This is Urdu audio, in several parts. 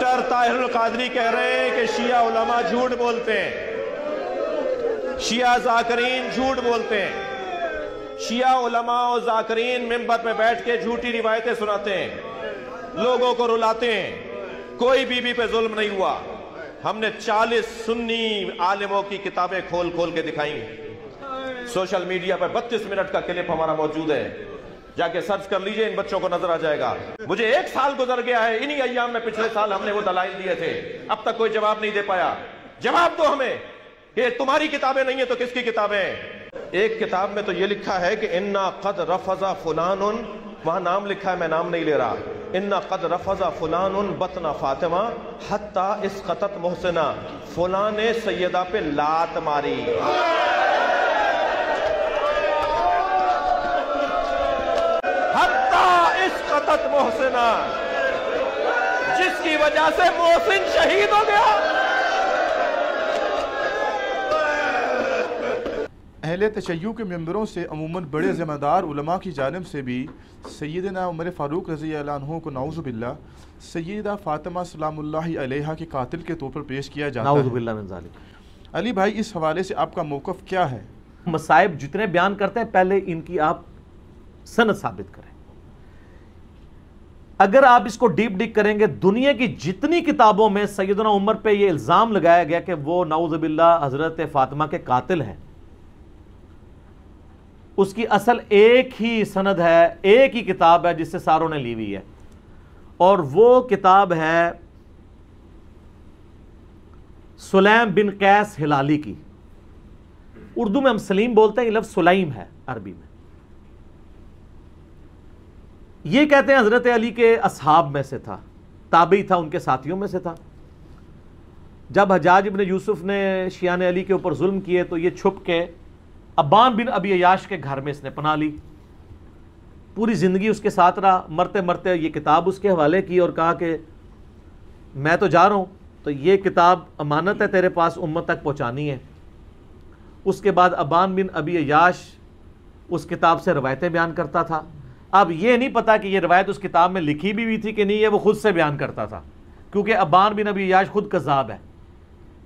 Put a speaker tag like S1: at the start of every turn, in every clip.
S1: ڈاکٹر طاہر القادری کہہ رہے ہیں کہ شیعہ علماء جھوٹ بولتے ہیں، شیعہ ذاکرین جھوٹ بولتے ہیں، شیعہ علماء اور ذاکرین منبر میں بیٹھ کے جھوٹی روایتیں سناتے ہیں، لوگوں کو رلاتے ہیں، کوئی بی بی پہ ظلم نہیں ہوا۔ ہم نے 40 سنی عالموں کی کتابیں کھول کھول کے دکھائیں، سوشل میڈیا پر 32 منٹ کا کلپ ہمارا موجود ہے، جا کے سرچ کر لیجئے، ان بچوں کو نظر آ جائے گا۔ مجھے 1 سال گزر گیا ہے، انہی ایام میں پچھلے سال ہم نے وہ دلائل دیے تھے، اب تک کوئی جواب نہیں دے پایا۔ جواب دو ہمیں کہ تمہاری کتابیں نہیں ہیں تو کس کی کتابیں ہیں؟ ایک کتاب میں تو یہ لکھا ہے کہ اِنَّا قَدْ رَفَضَ فُلَانٌ، وہاں نام لکھا ہے، میں نام نہیں لے رہا، اِنَّا قَدْ رَفَضَ فُلَانٌ بَطْنَ فاطمہ حَتَّى اِسْقَطَتْ مُحْسِنَا، فلاں نے سیدہ پہ لات ماری۔ حَتَّى اِسْقَطَتْ مُحْسِنَا، جس کی وجہ سے محسن شہید ہو گیا۔
S2: اہل تشیع کے ممبروں سے عموماً بڑے ذمہ دار علماء کی جانب سے بھی سیدنا عمر فاروق رضی اللہ عنہ کو نعوذ باللہ سیدہ فاطمہ سلام اللہ علیہا کے قاتل کے طور پر پیش کیا جاتا ہے۔
S3: نعوذ باللہ من ذالک۔
S2: علی بھائی، اس حوالے سے آپ کا موقف کیا ہے؟
S3: مصائب جتنے بیان کرتے ہیں پہلے ان کی آپ سند ثابت کریں۔ اگر آپ اس کو ڈیپ ڈگ کریں گے، دنیا کی جتنی کتابوں میں سیدنا عمر پہ یہ الزام لگایا گیا کہ وہ نعوذ باللہ حضرت فاطمہ کے قاتل ہیں، اس کی اصل ایک ہی سند ہے، ایک ہی کتاب ہے جس سے ساروں نے لی ہوئی ہے، اور وہ کتاب ہے سلیم بن قیس ہلالی کی۔ اردو میں ہم سلیم بولتے ہیں، یہ لفظ سلیم ہے عربی میں۔ یہ کہتے ہیں حضرت علی کے اصحاب میں سے تھا، تابعی تھا، ان کے ساتھیوں میں سے تھا۔ جب حجاج ابن یوسف نے شیعان علی کے اوپر ظلم کیے تو یہ چھپ کے ابان بن ابی عیاش کے گھر میں اس نے پناہ لی، پوری زندگی اس کے ساتھ رہا۔ مرتے مرتے یہ کتاب اس کے حوالے کی اور کہا کہ میں تو جا رہا ہوں، تو یہ کتاب امانت ہے تیرے پاس، امت تک پہنچانی ہے۔ اس کے بعد ابان بن ابی عیاش اس کتاب سے روایتیں بیان کرتا تھا۔ اب یہ نہیں پتا کہ یہ روایت اس کتاب میں لکھی بھی ہوئی تھی کہ نہیں ہے، وہ خود سے بیان کرتا تھا، کیونکہ ابان بن ابی عیاش خود کذاب ہے۔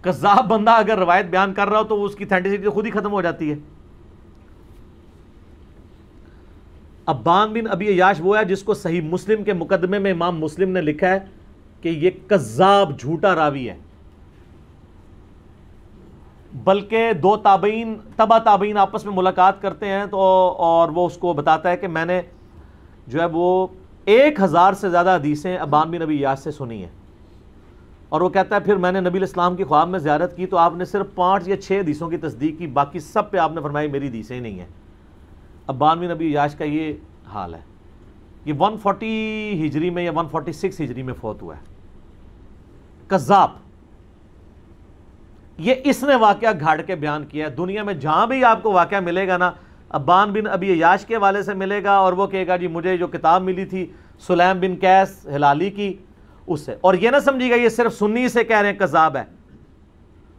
S3: کذاب بندہ اگر روایت بیان کر رہا ہو تو اس کی اتھینٹسٹی خود ہی ختم ہو جاتی ہے۔ ابان بن ابی عیاش وہ ہے جس کو صحیح مسلم کے مقدمے میں امام مسلم نے لکھا ہے کہ یہ کذاب جھوٹا راوی ہے، بلکہ 2 تابعین تبع تابعین آپس میں ملاقات کرتے ہیں تو اور وہ اس کو بتاتا ہے کہ میں نے جو ہے وہ 1000 سے زیادہ حدیثیں ابان بن ابی عیاش سے سنی ہیں، اور وہ کہتا ہے پھر میں نے نبی علیہ السلام کی خواب میں زیارت کی تو آپ نے صرف 5 یا 6 حدیثوں کی تصدیق کی، باقی سب پہ آپ نے فرمایا میری حدیثیں ہی نہیں ہیں۔ ابان بن ابی عیاش کا یہ حال ہے۔ یہ 140 ہجری میں یا 146 ہجری میں فوت ہوا ہے۔ کذاب۔ یہ اس نے واقعہ گھاڑ کے بیان کیا ہے۔ دنیا میں جہاں بھی آپ کو واقعہ ملے گا نا، ابان بن ابی عیاش کے حوالے سے ملے گا، اور وہ کہے گا جی مجھے جو کتاب ملی تھی سلیم بن قیس ہلالی کی، اس سے۔ اور یہ نہ سمجھیے گا یہ صرف سنی سے کہہ رہے ہیں کذاب ہے۔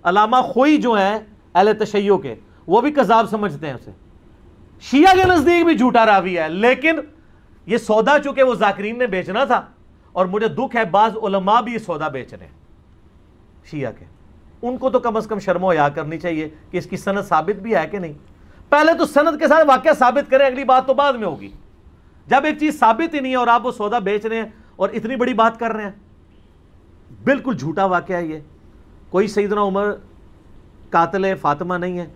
S3: علامہ خوئی جو ہیں اہل تشیع کے، وہ بھی کذاب سمجھتے ہیں اسے۔ شیعہ کے نزدیک بھی جھوٹا راوی ہے، لیکن یہ سودا چونکہ وہ ذاکرین نے بیچنا تھا، اور مجھے دکھ ہے بعض علماء بھی یہ سودا بیچ رہے ہیں شیعہ کے۔ ان کو تو کم از کم شرم و حیا کرنی چاہیے کہ اس کی سند ثابت بھی ہے کہ نہیں۔ پہلے تو سند کے ساتھ واقعہ ثابت کریں، اگلی بات تو بعد میں ہوگی۔ جب ایک چیز ثابت ہی نہیں ہے اور آپ وہ سودا بیچ رہے ہیں اور اتنی بڑی بات کر رہے ہیں، بالکل جھوٹا واقعہ ہے یہ۔ کوئی سیدنا عمر قاتل فاطمہ نہیں ہے،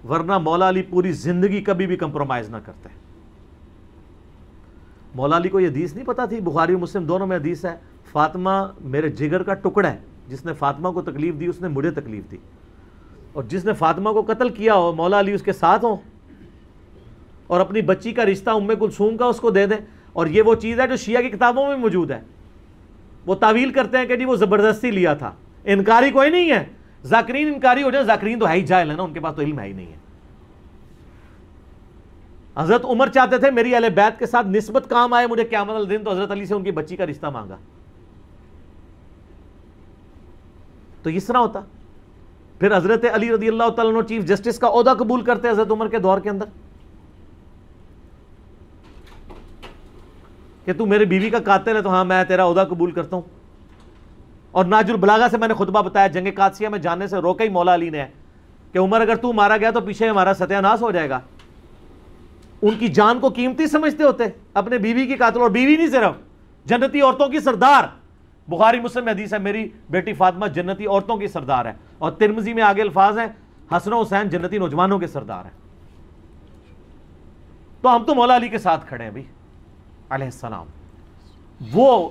S3: ورنہ مولا علی پوری زندگی کبھی بھی کمپرومائز نہ کرتے۔ مولا علی کو یہ حدیث نہیں پتا تھی، بخاری و مسلم دونوں میں حدیث ہے، فاطمہ میرے جگر کا ٹکڑا ہے، جس نے فاطمہ کو تکلیف دی اس نے مجھے تکلیف دی، اور جس نے فاطمہ کو قتل کیا ہو مولا علی اس کے ساتھ ہوں، اور اپنی بچی کا رشتہ ام کلثوم کا اس کو دے دیں۔ اور یہ وہ چیز ہے جو شیعہ کی کتابوں میں موجود ہے۔ وہ تعویل کرتے ہیں کہ جی وہ زبردستی لیا تھا، انکاری کوئی نہیں ہے۔ ذاکرین انکاری ہو جائے، ذاکرین تو ہے ہی جاہل ہے نا، ان کے پاس تو علم ہے ہی نہیں ہے۔ حضرت عمر چاہتے تھے میری اہل بیت کے ساتھ نسبت کام آئے مجھے قیامت الدین، تو حضرت علی سے ان کی بچی کا رشتہ مانگا۔ تو اس طرح ہوتا۔ پھر حضرت علی رضی اللہ تعالیٰ عنہ چیف جسٹس کا عہدہ قبول کرتے حضرت عمر کے دور کے اندر، کہ تو میرے بیوی کا قاتل ہے تو ہاں میں تیرا عہدہ قبول کرتا ہوں۔ اور ناج البلاغہ سے میں نے خطبہ بتایا جنگ قادسیہ میں جانے سے روکا ہی مولا علی نے ہے کہ عمر اگر تو مارا گیا تو پیچھے ہمارا ستیہ ناس ہو جائے گا. ان کی جان کو قیمتی سمجھتے ہوتے, اپنے بیوی کی قاتل, اور بیوی نہیں صرف, جنتی عورتوں کی سردار. بخاری مسلم میں حدیث ہے میری بیٹی فاطمہ جنتی عورتوں کی سردار ہے, اور ترمذی میں آگے الفاظ ہیں حسن و حسین جنتی نوجوانوں کے سردار ہیں. تو ہم تو مولا علی کے ساتھ کھڑے ہیں بھی علیہ السلام. وہ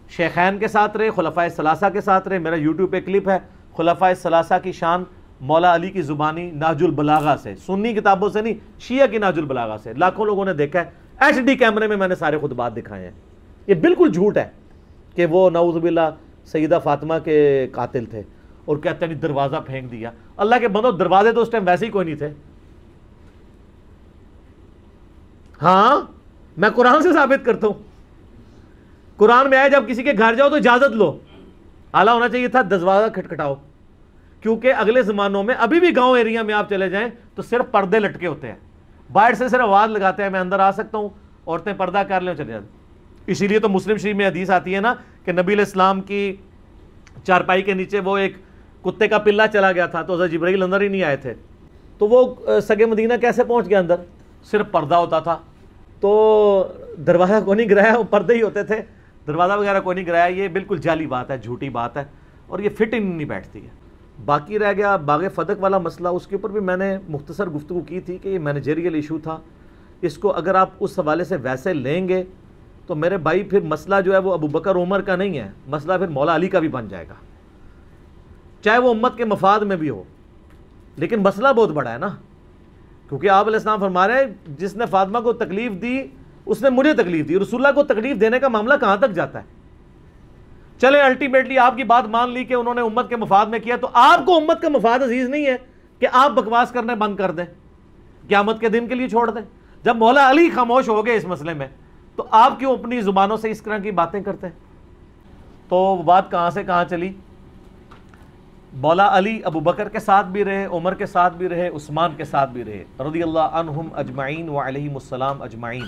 S3: شیخین کے ساتھ رہے, خلفائے ثلاثہ کے ساتھ رہے. میرا یوٹیوب پہ کلپ ہے خلفائے ثلاثہ کی شان مولا علی کی زبانی نہج البلاغہ سے, سنی کتابوں سے نہیں, شیعہ کی نہج البلاغہ سے. لاکھوں لوگوں نے دیکھا ہے, ایچ ڈی کیمرے میں نے سارے خطبات دکھائے ہیں. یہ بالکل جھوٹ ہے کہ وہ نعوذ باللہ سیدہ فاطمہ کے قاتل تھے اور کہتے ہیں دروازہ پھینک دیا. اللہ کے بندو, دروازے تو اس ٹائم ویسے ہی کوئی نہیں تھے. ہاں میں قرآن سے ثابت کرتا ہوں, قرآن میں آیا جب کسی کے گھر جاؤ تو اجازت لو. اعلیٰ ہونا چاہیے تھا دروازہ کھٹکھٹاؤ, کیونکہ اگلے زمانوں میں ابھی بھی گاؤں ایریا میں آپ چلے جائیں تو صرف پردے لٹکے ہوتے ہیں, باہر سے صرف آواز لگاتے ہیں میں اندر آ سکتا ہوں, عورتیں پردہ کر لیں چلے جاتے. اسی لیے تو مسلم شریف میں حدیث آتی ہے نا کہ نبی علیہ السلام کی چارپائی کے نیچے وہ ایک کتے کا پلہ چلا گیا تھا تو حضرت جبرائیل اندر ہی نہیں آئے تھے. تو وہ سگے مدینہ کیسے پہنچ گیا اندر؟ صرف پردہ ہوتا تھا. تو دروازہ کو نہیں گرایا, وہ پردے ہی ہوتے تھے, دروازہ وغیرہ کو نہیں گرایا. یہ بالکل جعلی بات ہے, جھوٹی بات ہے, اور یہ فٹ ان نہیں بیٹھتی ہے. باقی رہ گیا باغ فدق والا مسئلہ, اس کے اوپر بھی میں نے مختصر گفتگو کی تھی کہ یہ مینیجریل ایشو تھا. اس کو اگر آپ اس حوالے سے ویسے لیں گے تو میرے بھائی پھر مسئلہ جو ہے وہ ابو بکر عمر کا نہیں ہے, مسئلہ پھر مولا علی کا بھی بن جائے گا, چاہے وہ امت کے مفاد میں بھی ہو. لیکن مسئلہ بہت بڑا ہے نا, کیونکہ آپ علیہ السلام فرما رہے ہیں جس نے فاطمہ کو تکلیف دی اس نے مجھے تکلیف دی. رسول اللہ کو تکلیف دینے کا معاملہ کہاں تک جاتا ہے؟ چلے الٹیمیٹلی آپ کی بات مان لی کہ انہوں نے امت کے مفاد میں کیا, تو آپ کو امت کا مفاد عزیز نہیں ہے کہ آپ بکواس کرنے بند کر دیں, قیامت کے دن کے لیے چھوڑ دیں. جب مولا علی خاموش ہو گئے اس مسئلے میں تو آپ کیوں اپنی زبانوں سے اس طرح کی باتیں کرتے ہیں؟ تو بات کہاں سے کہاں چلی. مولا علی ابو بکر کے ساتھ بھی رہے, عمر کے ساتھ بھی رہے, عثمان کے ساتھ بھی رہے, رضی اللہ عنہم اجمعین وعلیہم السلام اجمعین.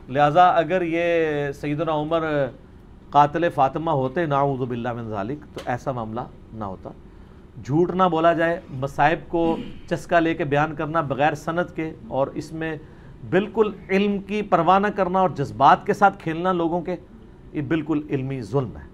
S3: لہٰذا اگر یہ سیدنا عمر قاتل فاطمہ ہوتے نعوذ باللہ من ذالک تو ایسا معاملہ نہ ہوتا. جھوٹ نہ بولا جائے, مصائب کو چسکا لے کے بیان کرنا بغیر سند کے, اور اس میں بالکل علم کی پرواہ نہ کرنا اور جذبات کے ساتھ کھیلنا لوگوں کے, یہ بالکل علمی ظلم ہے.